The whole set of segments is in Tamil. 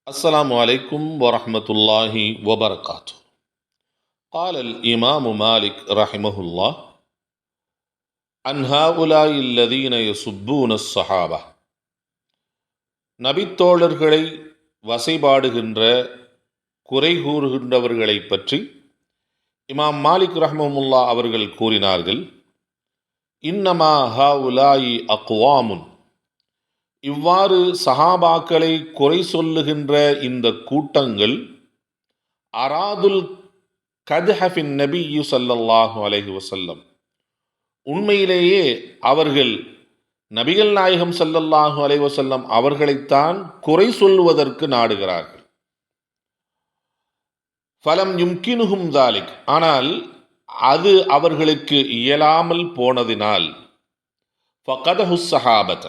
السلام عليكم ورحمة الله وبركاته. قال الإمام مالك رحمه الله عن هؤلاء الذين يسبون الصحابة. நபித்தோழர்களை வசைபாடுகின்ற குறை கூறுகின்றவர்களை பற்றி இமாம் மாலிக் ரஹ்மஹுல்லா அவர்கள் கூறினார்கள், இன்னமா ஹாஉலாயி அக்வாமுன், இவ்வாறு சஹாபாக்களை குறை சொல்லுகின்ற இந்த கூட்டங்கள் அராதுல் கத்ஹஃபின் நபியு ஸல்லல்லாஹு அலைஹி வஸல்லம், உண்மையிலேயே அவர்கள் நபிகள் நாயகம் ஸல்லல்லாஹு அலைஹி வஸல்லம் அவர்களைத்தான் குறை சொல்வதற்கு நாடுகிறார்கள். ஃபலம் யும்கினுஹும் தாலிக், ஆனால் அது அவர்களுக்கு இயலாமல் போனதினால் ஃபகதஹுஸ் ஸஹாபத,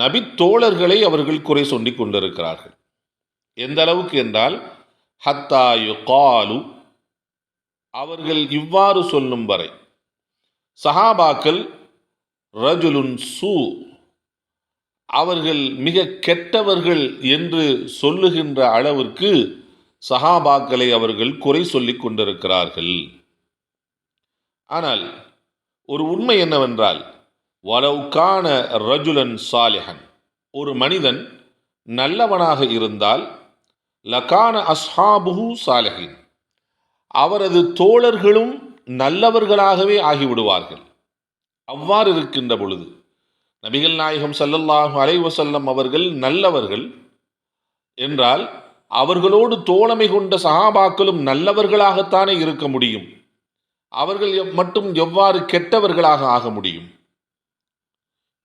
நபி தோழர்களை அவர்கள் குறை சொல்லிக் கொண்டிருக்கிறார்கள். எந்த அளவுக்கு என்றால் ஹத்தா யுகாலு, அவர்கள் இவ்வாறு சொல்லும் வரை, சஹாபாக்கள் ரஜுலுன் சூ, அவர்கள் மிக கெட்டவர்கள் என்று சொல்லுகின்ற அளவிற்கு சஹாபாக்களை அவர்கள் குறை சொல்லிக் கொண்டிருக்கிறார்கள். ஆனால் ஒரு உண்மை என்னவென்றால், வலவுகான ரஜுலன் சாலிஹன், ஒரு மனிதன் நல்லவனாக இருந்தால் லகான அஸ்ஹாபுஹு சாலிஹின், அவரது தோழர்களும் நல்லவர்களாகவே ஆகிவிடுவார்கள். அவ்வாறு இருக்கின்ற பொழுது நபிகள் நாயகம் ஸல்லல்லாஹு அலைஹி வஸல்லம் அவர்கள் நல்லவர்கள் என்றால் அவர்களோடு தோழமை கொண்ட சஹாபாக்களும் நல்லவர்களாகத்தானே இருக்க முடியும். அவர்கள் மட்டும் எவ்வாறு கெட்டவர்களாக ஆக முடியும்?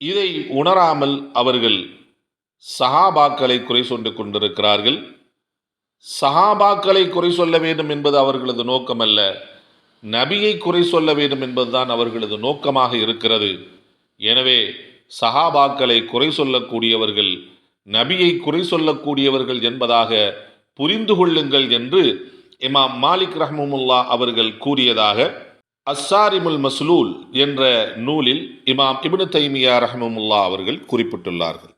இதை உணராமல் அவர்கள் சஹாபாக்களை குறை சொல்லிக் கொண்டிருக்கிறார்கள். சஹாபாக்களை குறை சொல்ல வேண்டும் என்பது அவர்களது நோக்கமல்ல, நபியை குறை சொல்ல வேண்டும் என்பதுதான் அவர்களது நோக்கமாக இருக்கிறது. எனவே சஹாபாக்களை குறை சொல்லக்கூடியவர்கள் நபியை குறை சொல்லக்கூடியவர்கள் என்பதாக புரிந்து கொள்ளுங்கள் என்று இமாம் மாலிக் ரஹ்மஹுல்லா அவர்கள் கூறியதாக அஸ்ஸாரிமுல் மஸ்லூல் என்ற நூலில் இமாம் இப்னு தைமியா ரஹ்மஹுல்லா அவர்கள் குறிப்பிட்டுள்ளார்கள்.